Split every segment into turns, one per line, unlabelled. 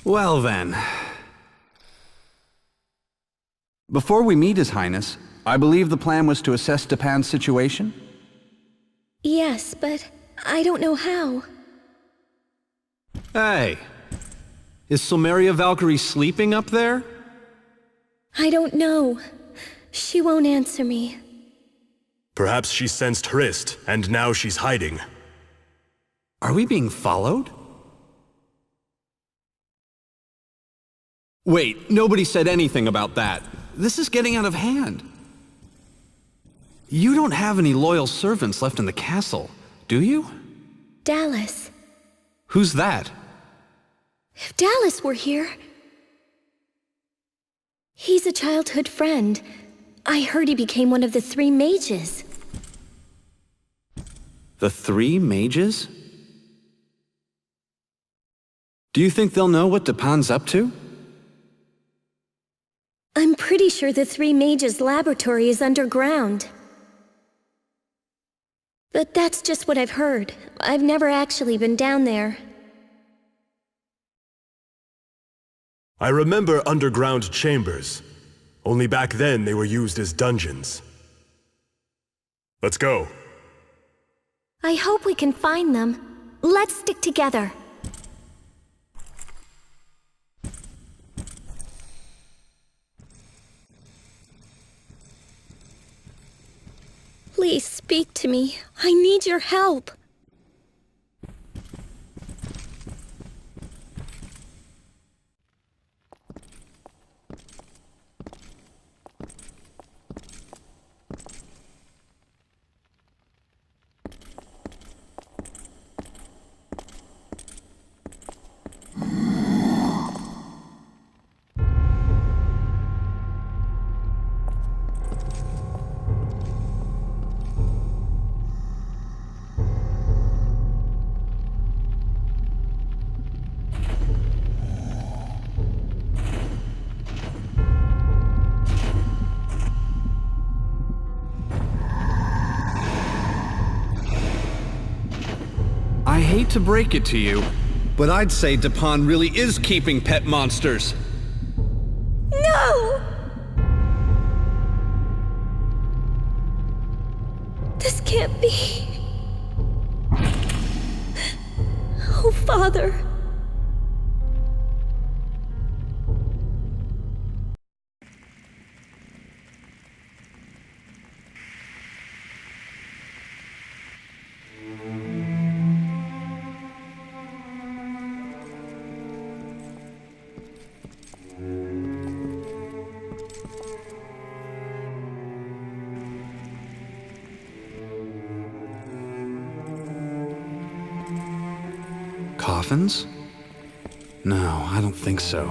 Well then. Before we meet His Highness, I believe the plan was to assess Stepan's situation?
Yes, but I don't know how.
Hey! Is Silmeria Valkyrie sleeping up there?
I don't know. She won't answer me.
Perhaps she sensed Hrist, and now she's hiding.
Are we being followed? Wait, nobody said anything about that. This is getting out of hand. You don't have any loyal servants left in the castle, do you?
Dallas.
Who's that?
If Dallas were here... He's a childhood friend. I heard he became one of the 3 mages.
The 3 mages? Do you think they'll know what Stepan's up to?
I'm pretty sure the 3 mages' laboratory is underground. But that's just what I've heard. I've never actually been down there.
I remember underground chambers. Only back then they were used as dungeons. Let's go.
I hope we can find them. Let's stick together. Please speak to me. I need your help.
I hate to break it to you, but I'd say Stepan really is keeping pet monsters.
No! This can't be. Oh, Father.
Coffins? No, I don't think so.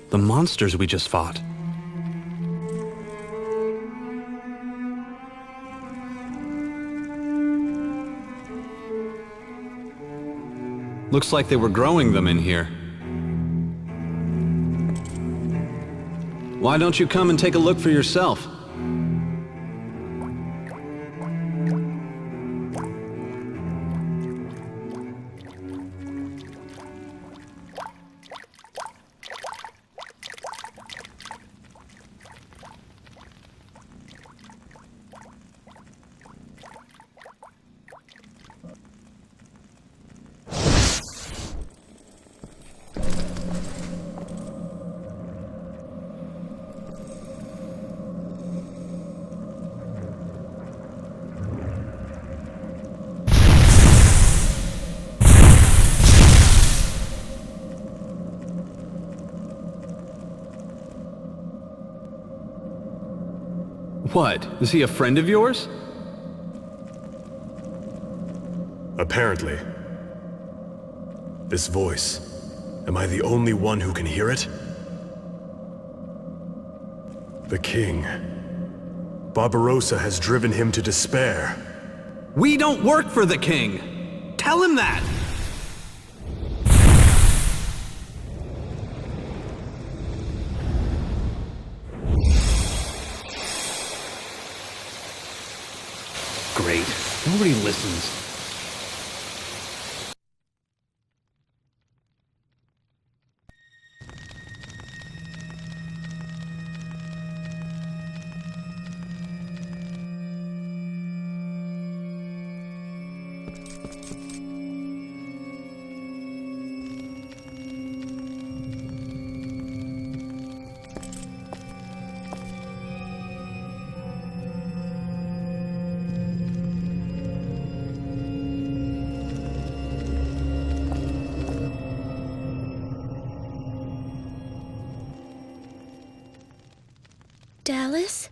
The monsters we just fought. Looks like they were growing them in here. Why don't you come and take a look for yourself? What? Is he a friend of yours?
Apparently. This voice. Am I the only one who can hear it? The king. Barbarossa has driven him to despair.
We don't work for the king. Tell him that. Great. Nobody listens.
Dallas?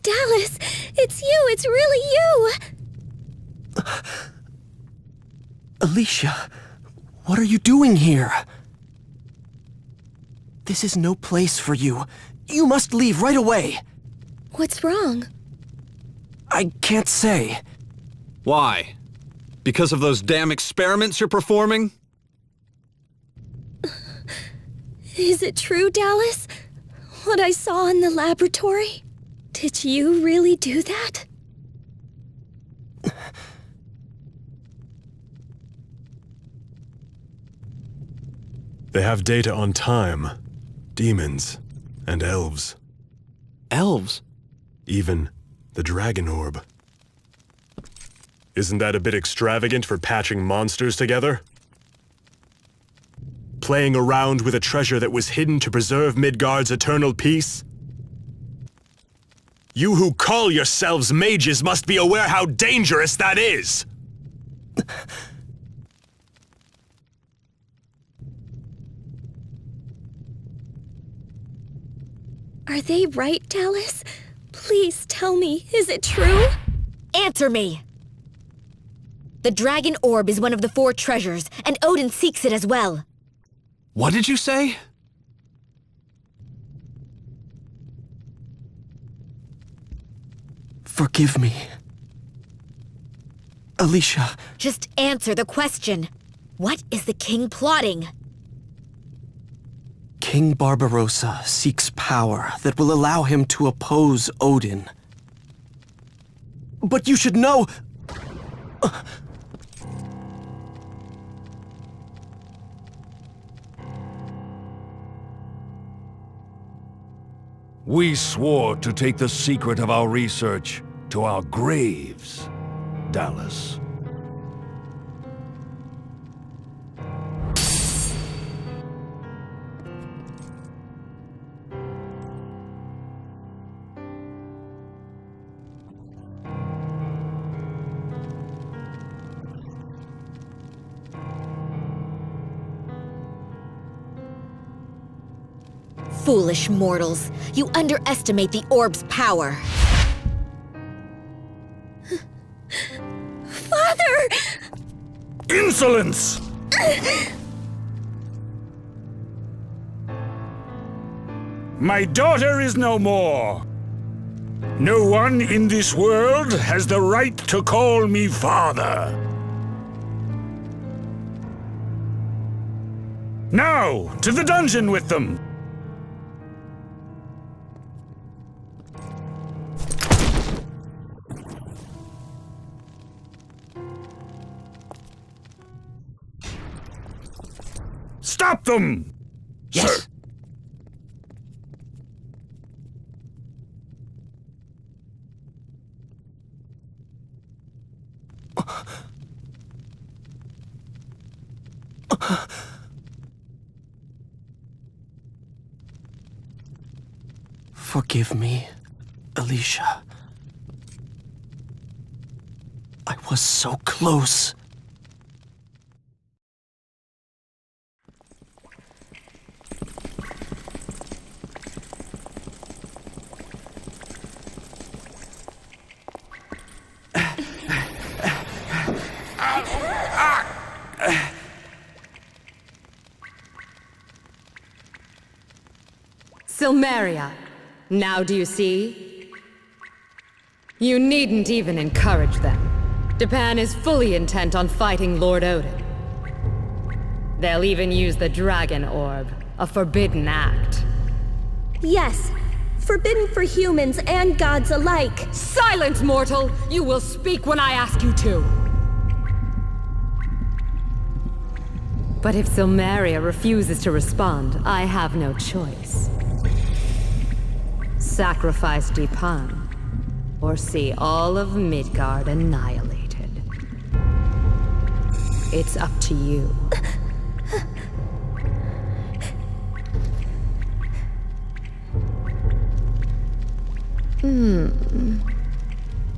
Dallas! It's you! It's really you!
Alicia, what are you doing here? This is no place for you. You must leave right away.
What's wrong?
I can't say.
Why? Because of those damn experiments you're performing?
Is it true, Dallas? What I saw in the laboratory? Did you really do that?
They have data on time, demons, and elves.
Elves?
Even the dragon orb. Isn't that a bit extravagant for patching monsters together? Playing around with a treasure that was hidden to preserve Midgard's eternal peace? You who call yourselves mages must be aware how dangerous that is!
Are they right, Dallas? Please tell me, is it true?
Answer me! The dragon orb is one of the 4 treasures, and Odin seeks it as well.
What did you say?
Forgive me. Alicia,
Just answer the question. What is the king plotting?
King Barbarossa seeks power that will allow him to oppose Odin. But you should know...
We swore to take the secret of our research to our graves, Dallas.
Foolish mortals, you underestimate the orb's power.
Father!
Insolence!
My daughter is no more. No one in this world has the right to call me father. Now, to the dungeon with them! Stop them!
Yes.
Sir.
Forgive me, Alicia. I was so close.
Silmeria. Now do you see? You needn't even encourage them. Japan is fully intent on fighting Lord Odin. They'll even use the Dragon Orb, a forbidden act.
Yes, forbidden for humans and gods alike.
Silence, mortal! You will speak when I ask you to! But if Silmeria refuses to respond, I have no choice. Sacrifice Japan, or see all of Midgard annihilated. It's up to you.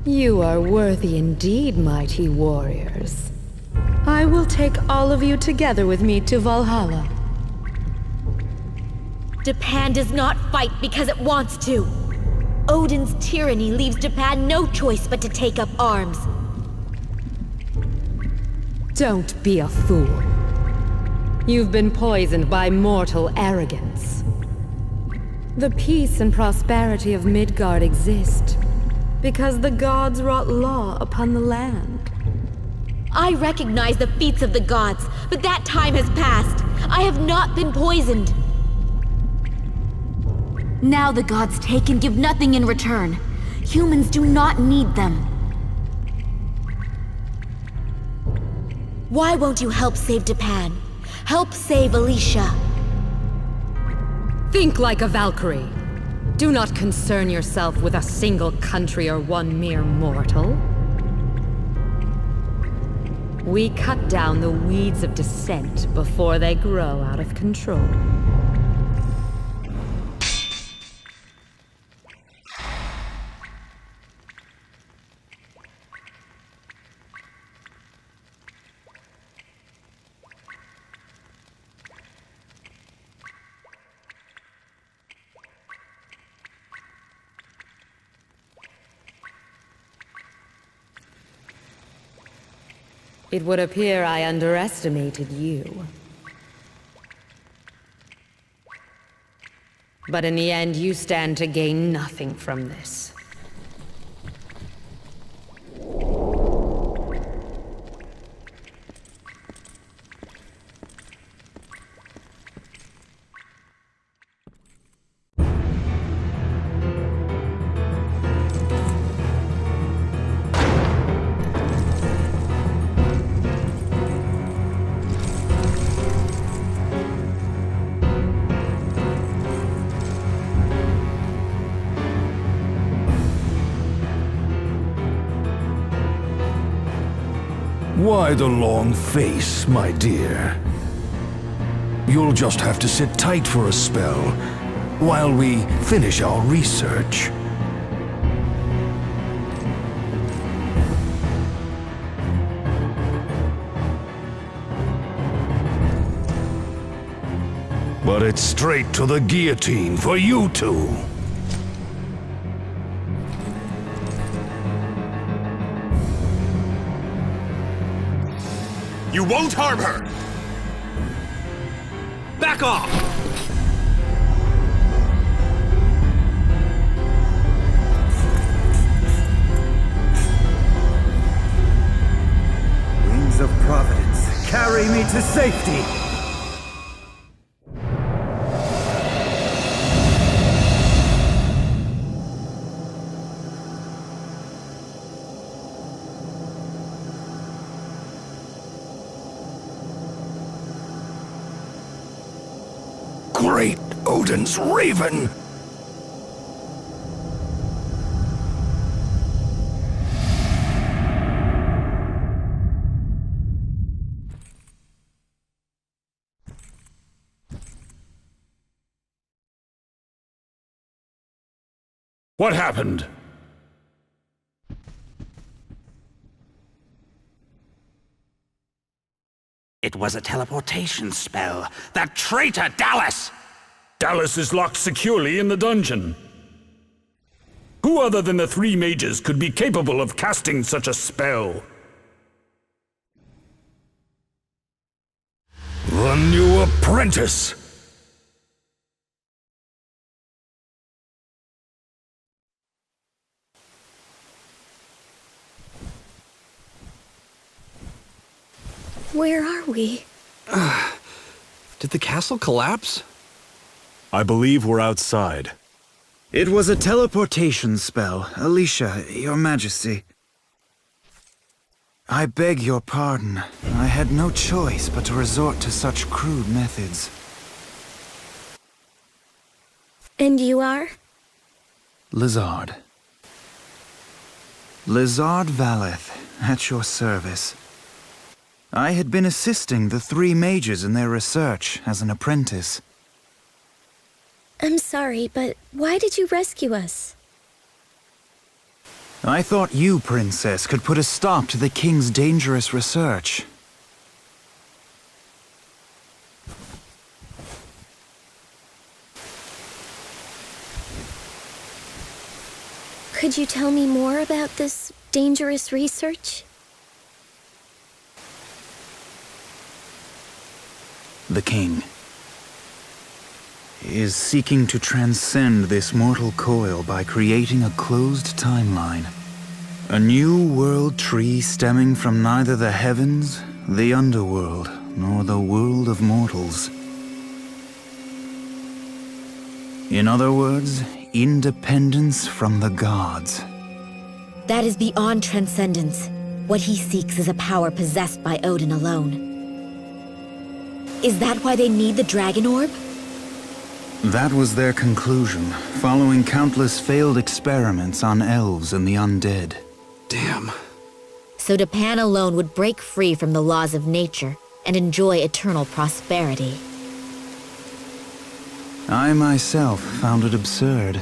You are worthy indeed, mighty warriors. I will take all of you together with me to Valhalla.
Japan does not fight because it wants to. Odin's tyranny leaves Japan no choice but to take up arms.
Don't be a fool. You've been poisoned by mortal arrogance. The peace and prosperity of Midgard exist because the gods wrought law upon the land.
I recognize the feats of the gods, but that time has passed. I have not been poisoned. Now the gods take and give nothing in return. Humans do not need them. Why won't you help save Japan? Help save Alicia.
Think like a Valkyrie. Do not concern yourself with a single country or one mere mortal. We cut down the weeds of dissent before they grow out of control. It would appear I underestimated you. But in the end, you stand to gain nothing from this.
Why the long face, my dear? You'll just have to sit tight for a spell while we finish our research. But it's straight to the guillotine for you two.
You won't harm her!
Back off!
Wings of Providence, carry me to safety!
Great Odin's Raven!
What happened?
It was a teleportation spell. That traitor Dallas!
Dallas is locked securely in the dungeon. Who other than the three mages could be capable of casting such a spell?
The new apprentice!
Where are we?
Did the castle collapse?
I believe we're outside.
It was a teleportation spell, Alicia, Your Majesty. I beg your pardon. I had no choice but to resort to such crude methods.
And you are?
Lizard. Lizard Valeth, at your service. I had been assisting the three mages in their research as an apprentice.
I'm sorry, but why did you rescue us?
I thought you, Princess, could put a stop to the King's dangerous research.
Could you tell me more about this dangerous research?
The King is seeking to transcend this mortal coil by creating a closed timeline. A new world tree stemming from neither the heavens, the underworld, nor the world of mortals. In other words, independence from the gods.
That is beyond transcendence. What he seeks is a power possessed by Odin alone. Is that why they need the Dragon Orb?
That was their conclusion, following countless failed experiments on elves and the undead.
Damn.
So Japan alone would break free from the laws of nature and enjoy eternal prosperity.
I myself found it absurd,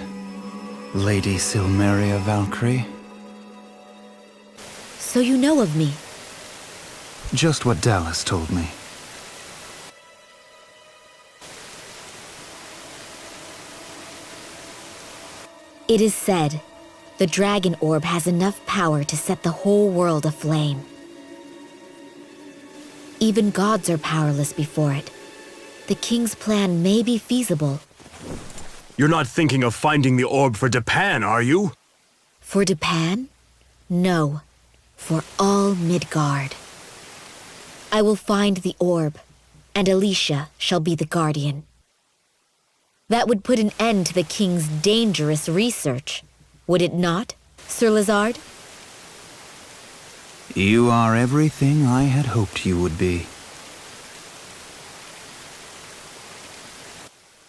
Lady Silmeria Valkyrie.
So you know of me?
Just what Dallas told me.
It is said, the Dragon Orb has enough power to set the whole world aflame. Even gods are powerless before it. The King's plan may be feasible.
You're not thinking of finding the orb for Japan, are you?
For Japan? No. For all Midgard. I will find the orb, and Alicia shall be the guardian. That would put an end to the King's dangerous research, would it not, Sir Lizard?
You are everything I had hoped you would be.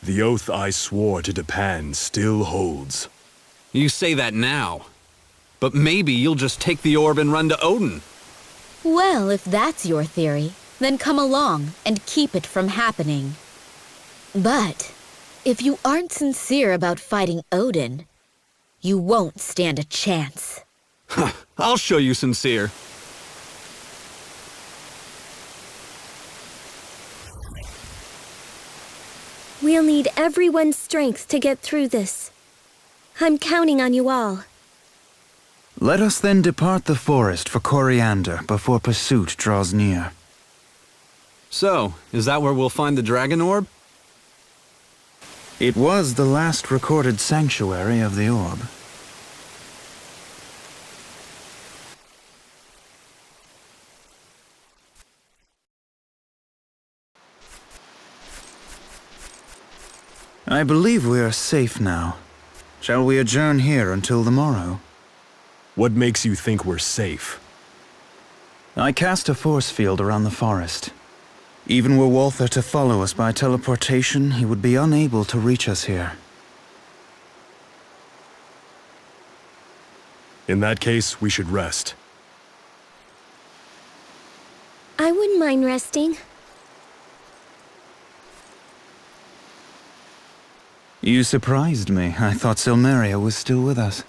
The oath I swore to Japan still holds.
You say that now. But maybe you'll just take the orb and run to Odin.
Well, if that's your theory, then come along and keep it from happening. But if you aren't sincere about fighting Odin, you won't stand a chance.
I'll show you sincere.
We'll need everyone's strength to get through this. I'm counting on you all.
Let us then depart the forest for Coriander before pursuit draws near.
So, is that where we'll find the Dragon Orb?
It was the last recorded sanctuary of the orb. I believe we are safe now. Shall we adjourn here until the morrow?
What makes you think we're safe?
I cast a force field around the forest. Even were Walther to follow us by teleportation, he would be unable to reach us here.
In that case, we should rest.
I wouldn't mind resting.
You surprised me. I thought Silmeria was still with us.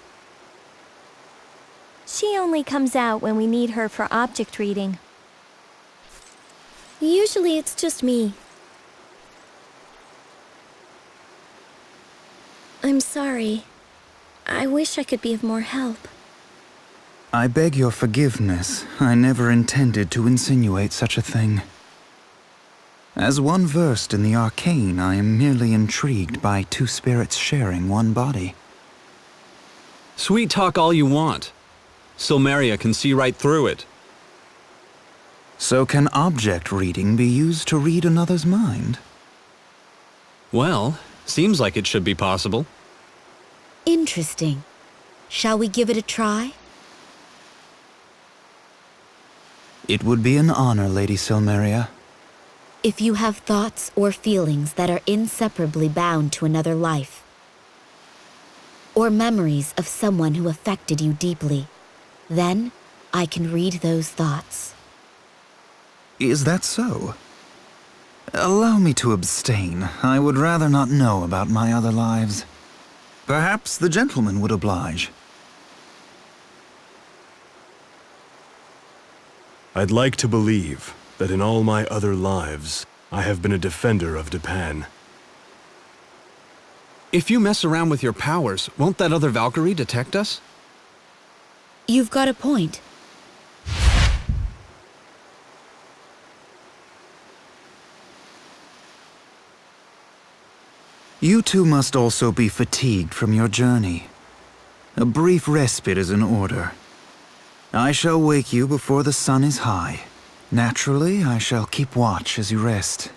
She only comes out when we need her for object reading. Usually it's just me. I'm sorry. I wish I could be of more help.
I beg your forgiveness. I never intended to insinuate such a thing. As one versed in the arcane, I am merely intrigued by two spirits sharing one body.
Sweet talk all you want. Silmeria can see right through it.
So can object reading be used to read another's mind?
Well, seems like it should be possible.
Interesting. Shall we give it a try?
It would be an honor, Lady Silmeria.
If you have thoughts or feelings that are inseparably bound to another life, or memories of someone who affected you deeply, then I can read those thoughts.
Is that so? Allow me to abstain. I would rather not know about my other lives. Perhaps the gentleman would oblige.
I'd like to believe that in all my other lives, I have been a defender of Japan.
If you mess around with your powers, won't that other Valkyrie detect us?
You've got a point.
You two must also be fatigued from your journey. A brief respite is in order. I shall wake you before the sun is high. Naturally, I shall keep watch as you rest.